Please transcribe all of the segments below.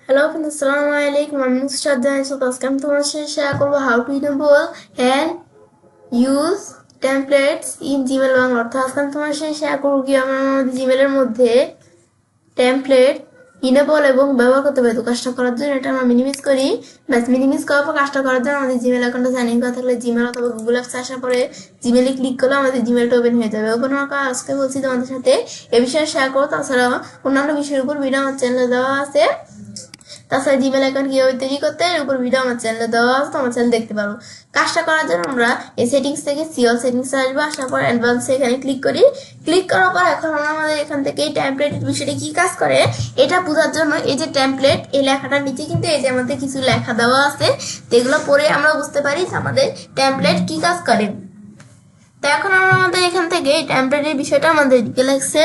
Hello friends, Assalamu alaikum. I'm Nusrat Jain. So আজকে আমি তোমার সাথে শেয়ার করবো how to enable and use templates in Gmail Bangla. অর্থাৎ আজকে আমি তোমার সাথে শেয়ার করবো কি আমরা আমাদের জিমেলের মধ্যে টেমপ্লেট ইনেবল এবং ব্যবহার করতে পারি। তো কাজটা করার জন্য এটা আমরা মিনিমাইজ করি। ব্যাস মিনিমাইজ করার পর কাজটা করার জন্য আমাদের জিমেল অ্যাকাউন্টে সাইন ইন করা থাকলে জিমেল অথবা গুগল অ্যাপস আসার পরে জিমেলে ক্লিক করলে আমাদের জিমেলটা ওপেন হয়ে যাবে। ওপেন হওয়ার পর আজকে বলছি তোমাদের সাথে এ বিষয়ে শেয়ার করবো। তাছাড়া অন্যান্য বিষয়ের উপর ভিডিও আমার চ্যানেলে দেওয়া আছে। তাছাড়া জিমেল অ্যাকাউন্ট কিভাবে তৈরি করতে এর উপর ভিডিও আমার চ্যানেলে দেওয়া আছে, তোমার চ্যানেল দেখতে পারো। কাজটা করার জন্য আমরা এই সেটিংস থেকে সিওল সেটিংসে আসবো। আসার পর অ্যাডভান্সে এখানে ক্লিক করি। ক্লিক করার পর এখন আমরা আমাদের এখান থেকে এই টেমপ্লেটের বিষয়টা কি কাজ করে এটা বোঝার জন্য এই যে টেমপ্লেট এই লেখাটার নিচে কিন্তু এই যে আমাদের কিছু লেখা দেওয়া আছে, যেগুলো পড়ে আমরা বুঝতে পারি যে আমাদের টেমপ্লেট কি কাজ করে। তো এখন আমরা আমাদের এখান থেকে এই টেমপ্লেটের বিষয়টা আমাদের দিকে লেখছে,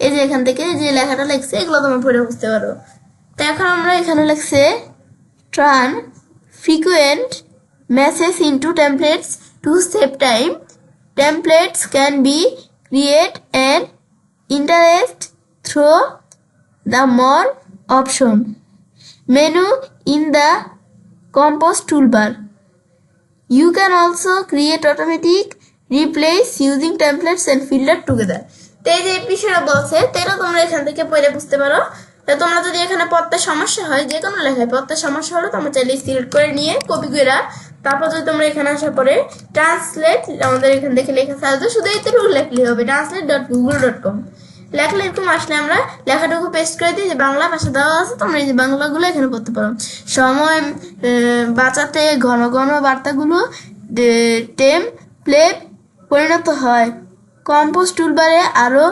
এই যে এখান থেকে যে লেখাটা লেখছে এগুলো তোমরা পড়ে বুঝতে পারো। তো এখন আমরা এখানে লিখছে turn frequent message into templates to save time. Templates can be create and interest through the more option menu in the compose toolbar. You can also create automatic replace using templates and filter together. তো এই যে বিষয়টা বলছে তেরা তোমরা এখান থেকে পড়ে বুঝতে পারো। তো তোমরা যদি এখানে পড়তে সমস্যা হয়, যে কোনো লেখায় পড়তে সমস্যা হলে তোমরা চাইলে সিলেক্ট করে নিয়ে কপি করে তারপর যদি তোমরা এখানে আসার পরে ট্রান্সলেট আমাদের এখান থেকে লেখা থাকবে, শুধু এইটুকু লেখলেই হবে translate.google.com লেখলে এরকম আসলে আমরা লেখাটুকু পেস্ট করে দিই। যে বাংলা ভাষা দেওয়া আছে তোমরা এই যে বাংলাগুলো এখানে পড়তে পারো। সময় বাঁচাতে ঘন ঘন বার্তাগুলো টেমপ্লেট পরিণত হয়। কম্পোজ টুলবারে আরো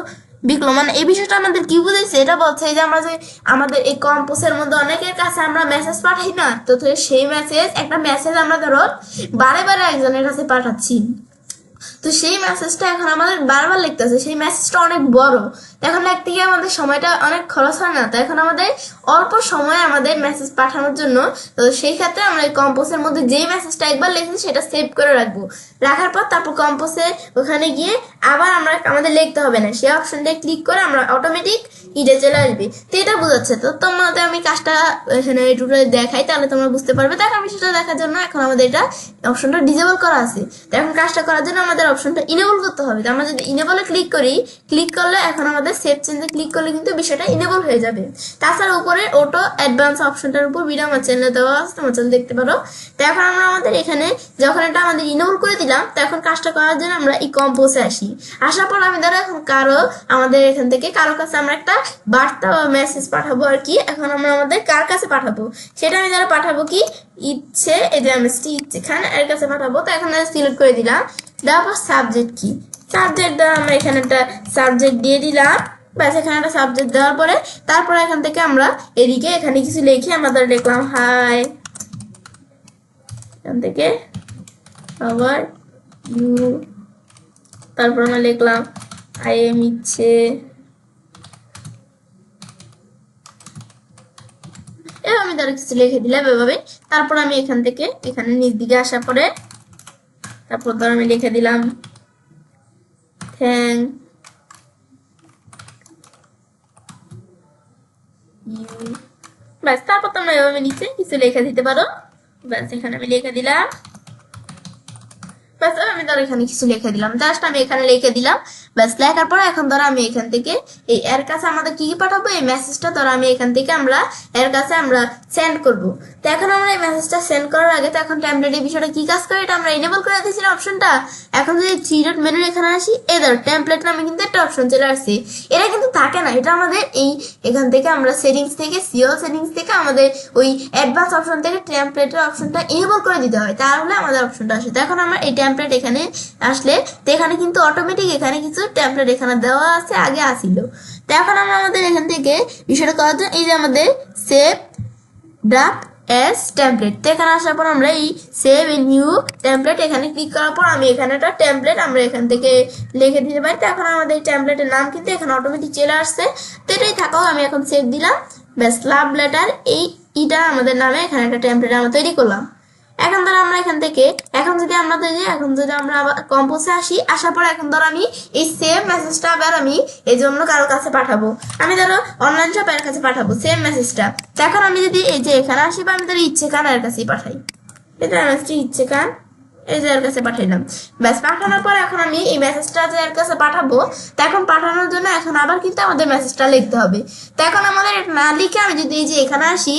বিকল্প, মানে এই বিষয়টা আমাদের কি বুঝেছে এটা বলছে যে আমরা যে আমাদের এই কম্পোজের মধ্যে অনেকের কাছে আমরা মেসেজ পাঠাই না, তো সেই মেসেজ একটা মেসেজ আমরা ধরো বারে বারে একজনের কাছে পাঠাচ্ছি, তো সেই মেসেজটা এখন আমাদের বারবার লিখতে আছে, সেই মেসেজটা অনেক বড়, এখন লিখতে গিয়ে আমাদের সময়টা অনেক খরচ হয় না। তো এখন আমাদের অল্প সময়ে আমাদের মেসেজ পাঠানোর জন্য তো সেই ক্ষেত্রে আমরা এই কম্পোজের মধ্যে যেই মেসেজটা একবার লিখেছি সেটা সেভ করে রাখবো। রাখার পর তারপর কম্পোজে ওখানে গিয়ে আবার আমরা আমাদের লিখতে হবে না, সেই অপশনটা ক্লিক করে আমরা অটোমেটিক ইডে চলে আসবে। তো এটা বোঝাচ্ছে। তো তোমাদের আমি কাজটা এখানে টিউটোরিয়ালে দেখাই, তাহলে তোমরা বুঝতে পারবে। তো এখন বিষয়টা দেখার জন্য এখন আমাদের এটা অপশনটা ডিজেবল করা আছে। তো এখন কাজটা করার জন্য আমাদের অপশনটা ইনেবল করতে হবে। তো আমরা যদি ইনেবলে ক্লিক করি, ক্লিক করলে এখন আমাদের সেভ চেঞ্জে ক্লিক করলে কিন্তু বিষয়টা ইনেবল হয়ে যাবে। তাছাড়া উপরে অটো অ্যাডভান্স অপশনটার উপর ভিডিও আমার চ্যানেলে দেওয়া আছে, তোমার চ্যানেল দেখতে পারো। তো এখন আমরা আমাদের এখানে যখন এটা আমাদের ইনেবল করে দিলাম, তো এখন কাজটা করার জন্য আমরা এই কম্পোজে আসি। আসার পর আমি ধরো এখন আমাদের এখান থেকে কারো কাছে আমরা একটা বার্তা বা মেসেজ পাঠাবো আর কি। এখন আমরা আমাদের কার কাছে পাঠাবো সেটা আমি ধরো পাঠাবো কি ইচ্ছে, এই যে মেসেজটি ইচ্ছে খান এর কাছে পাঠাবো। তো এখন সিলেক্ট করে দিলাম, দেওয়ার পর সাবজেক্ট কি, সাবজেক্ট দ্বারা আমরা এখানে একটা সাবজেক্ট দিয়ে দিলাম। ব্যাস এখানে একটা সাবজেক্ট দেওয়ার পরে তারপরে এখান থেকে আমরা এদিকে এখানে কিছু লিখে আমরা ধরে লিখলাম হাই, এখান থেকে আবার ইউ, তারপর আমরা লিখলাম আই এম ইচ্ছে, আমি ধরো কিছু লিখে দিলাম এভাবে। তারপর আমি এখান থেকে এখানে নিচ দিকে আসার পরে তারপর ধরো আমি লিখে দিলাম থ্যাংক ইউ। ব্যাস তারপর তোমরা এভাবে নিচে কিছু লিখে দিতে পারো। ব্যাস এখানে আমি লিখে দিলাম, ব্যাস আমি ধরো এখানে কিছু লিখে দিলাম, জাস্ট আমি এখানে লিখে দিলাম। ব্যাস লেখার পর এখন ধরো আমি এখান থেকে এই এর কাছে আমাদের কি কি পাঠাবো, এই মেসেজটা ধরো আমি এখান থেকে আমরা এর কাছে আমরা সেন্ড করব। তো এখন আমরা এই মেসেজটা সেন্ড করার আগে তো এখন টেমপ্লেটের বিষয়টা কি কাজ করে এটা আমরা এনেবল করে দিয়েছিলাম অপশনটা। এখন যদি থ্রি ডট মেনুর এখানে আসি, এই ধরো টেমপ্লেট নামে কিন্তু একটা অপশন চলে আসছে। এটা কিন্তু থাকে না, এটা আমাদের এই এখান থেকে আমরা সেটিংস থেকে সিওল সেটিংস থেকে আমাদের ওই অ্যাডভান্স অপশন থেকে টেমপ্লেটের অপশনটা এনেবল করে দিতে হয়, তাহলে আমাদের অপশনটা আসে। তো এখন আমরা এই টেমপ্লেট এখানে আসলে তো এখানে কিন্তু অটোমেটিক এখানে কিছু টেমপ্লেট এখানে দেওয়া আছে, আগে আসিল। তো এখন আমরা আমাদের এখান থেকে বিষয়টা করার জন্য এই যে আমাদের সেভ ড্রাফট অ্যাজ টেমপ্লেট, তো এখানে আসার পর আমরা এই সেভ এ নিউ টেমপ্লেট এখানে ক্লিক করার পর আমি এখানে একটা টেমপ্লেট আমরা এখান থেকে লিখে দিতে পারি। তো এখন আমাদের এই টেমপ্লেটের নাম কিন্তু এখানে অটোমেটিক চলে আসছে। তো এটাই থাকাও আমি এখন সেভ দিলাম। ব্যাস লাভ লেটার এইটা আমাদের নামে এখানে একটা টেমপ্লেট আমরা তৈরি করলাম। এখন ধরো আমরা এখান থেকে এখন যদি আমরা আবার কম্পোজে আসি, আসার পর এখন ধরো আমি এই সেম মেসেজটা আবার আমি এই জন্য কারো কাছে পাঠাবো, আমি ধরো অনলাইন শপের কাছে পাঠাবো সেম মেসেজটা। এখন আমি যদি এই যে এখানে আসি বা আমি ধরো ইচ্ছে কান এর কাছেই পাঠাই, এটা মেসেজটি ইচ্ছে কান এই যে এর কাছে পাঠাইলাম। ব্যাস পাঠানোর পর এখন আমি এই মেসেজটা যে এর কাছে পাঠাবো, তো এখন পাঠানোর জন্য এখন আবার কিন্তু আমাদের মেসেজটা লিখতে হবে। তো এখন আমাদের এটা না লিখে আমি যদি এই যে এখানে আসি,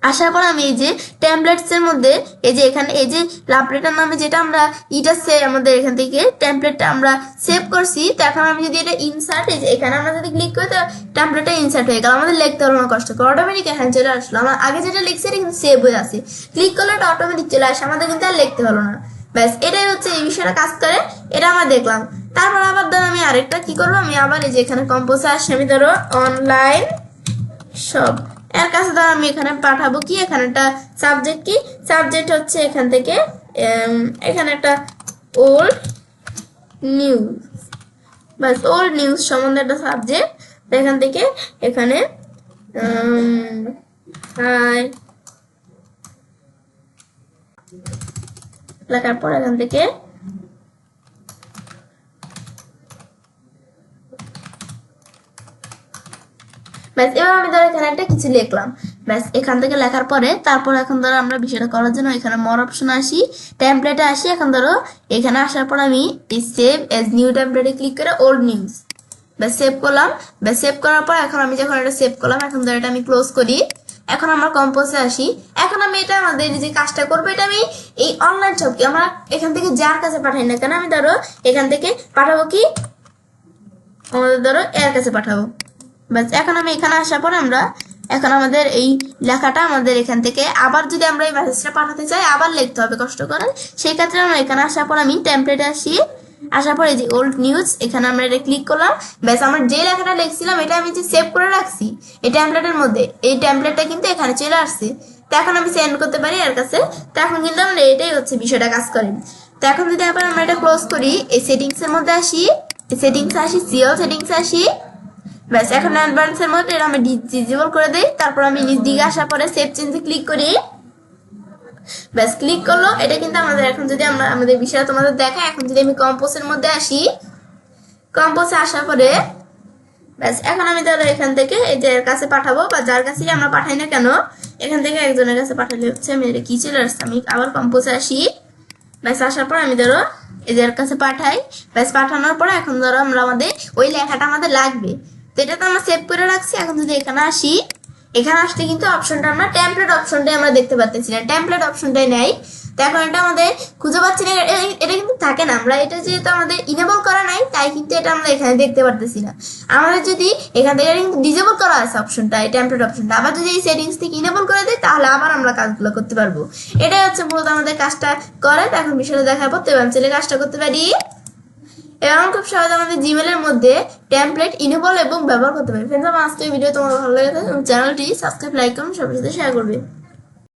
আসার পর আমি এই যে টেমপ্লেটস এর মধ্যে এই যে এখানে এই যে লাভলেটার নামে যেটা আমরা আমাদের এখান থেকে টেমপ্লেটটা আমরা সেভ করছি, তো এখন আমি যদি এটা ইনসার্ট এই যে এখানে আমরা যদি ক্লিক করি তো টেমপ্লেটটা ইনসার্ট হয়ে গেল, আমাদের লিখতে হলো না কষ্ট করে, অটোমেটিক এখানে চলে আসলো। আমার আগে যেটা লিখছি এটা কিন্তু সেভ হয়ে আছে, ক্লিক করলে এটা অটোমেটিক চলে আসে, আমাদের কিন্তু আর লিখতে হলো না। ব্যাস এটাই হচ্ছে এই বিষয়টা কাজ করে, এটা আমরা দেখলাম। তারপর আবার ধরো আমি আরেকটা কি করবো, আমি আবার এই যে এখানে কম্পোজে আসি, আমি ধরো অনলাইন শপ এর কাছে ধরো আমি এখানে পাঠাবো কি, এখানে একটা সাবজেক্ট কি, সাবজেক্ট হচ্ছে এখান থেকে এখানে একটা ওল্ড নিউজ, বাস ওল্ড নিউজ সম্বন্ধে একটা সাবজেক্ট, এখান থেকে এখানে লেখার পর এখান থেকে ব্যাস এবার আমি ধরো এখানে একটা কিছু লিখলাম, ব্যাস এখান থেকে লেখার পরে তারপর এখন ধরো আমরা বিষয়টা করার জন্য এখানে মোর অপশন আসি, টেমপ্লেটে আসি। এখন ধরো এখানে আসার পর আমি এই সেভ এজ নিউ টেমপ্লেটে ক্লিক করে ওল্ড নিউজ ব্যাস সেভ করলাম। ব্যাস সেভ করার পর এখন আমি যখন এটা সেভ করলাম, এখন ধরো এটা আমি ক্লোজ করি। এখন আমরা কম্পোজে আসি, এখন আমি এটা আমাদের যে কাজটা করবো এটা আমি এই অনলাইন শপকে আমরা এখান থেকে যার কাছে পাঠাই না কেন, আমি ধরো এখান থেকে পাঠাবো কি আমাদের ধরো এর কাছে পাঠাবো। বাস এখন আমি এখানে আসার পর আমরা এখন আমাদের এই লেখাটা আমাদের এখান থেকে আবার যদি আমরা এই মেসেজটা পাঠাতে চাই আবার লিখতে হবে কষ্ট করে, সেই ক্ষেত্রে আমরা এখানে আসার পর আমি টেমপ্লেটে আসি, আসার পর এই যে ওল্ড নিউজ এখানে আমরা এটা ক্লিক করলাম। ব্যাস আমরা যে লেখাটা লিখছিলাম এটা আমি যে সেভ করে রাখছি এই টেমপ্লেটের মধ্যে, এই টেমপ্লেটটা কিন্তু এখানে চলে আসছে। তো এখন আমি সেন্ড করতে পারি এর কাছে। তো এখন কিন্তু আমরা এটাই হচ্ছে বিষয়টা কাজ করে। তো এখন যদি আবার আমরা এটা ক্লোজ করি, এই সেটিংস এর মধ্যে আসি, সেটিংস আসি সিএল সেটিংস আসি, ব্যাস এখন অ্যাডভান্সের মধ্যে এটা আমি ডিসেবল করে দিই। তারপর আমি নিচ দিকে আসার পরে সেভ চেঞ্জে ক্লিক করি, ব্যাস ক্লিক করলো। এটা কিন্তু আমাদের এখন যদি আমরা আমাদের বিষয়টা তোমাদের দেখাই, এখন যদি আমি কম্পোজের মধ্যে আসি, কম্পোজে আসার পরে ব্যাস এখন আমি ধরো এখান থেকে এই যে এর কাছে পাঠাবো বা যার কাছে আমরা পাঠাই না কেন, এখান থেকে একজনের কাছে পাঠালে হচ্ছে আমি এটা কি চলে আসছে, আমি আবার কম্পোজে আসি, ব্যাস আসার পর আমি ধরো এই যে এর কাছে পাঠাই। ব্যাস পাঠানোর পরে এখন ধরো আমরা আমাদের ওই লেখাটা আমাদের লাগবে, তো এটা তো আমরা সেভ করে রাখছি। এখন যদি এখানে আসি, এখানে আসতে কিন্তু অপশনটা আমরা টেমপ্লেট অপশনটাই আমরা দেখতে পাচ্ছি না, টেমপ্লেট অপশনটাই নাই। তো এখন এটা আমাদের খুঁজে পাচ্ছি না, এটা কিন্তু থাকে না, আমরা এটা যেহেতু আমাদের ইনেবল করা নাই তাই কিন্তু এটা আমরা এখানে দেখতে পারতেছি না। আমাদের যদি এখান থেকে কিন্তু ডিজেবল করা আছে অপশনটা, এই টেমপ্লেট অপশনটা, আবার যদি এই সেটিংস থেকে ইনেবল করে দিই তাহলে আবার আমরা কাজগুলো করতে পারবো। এটাই হচ্ছে মূলত আমাদের কাজটা করে। তো এখন বিষয়টা দেখাবো, তো আমি চলে কাজটা করতে পারি এবং খুব সহজে আমাদের জিমেলের মধ্যে টেমপ্লেট ইনেবল এবং ব্যবহার করতে পারি। ফ্রেন্ডস, আমার আজকের ভিডিও তোমার ভালো লাগে চ্যানেলটি সাবস্ক্রাইব, লাইক, কমেন্ট সবার সাথে শেয়ার করবে।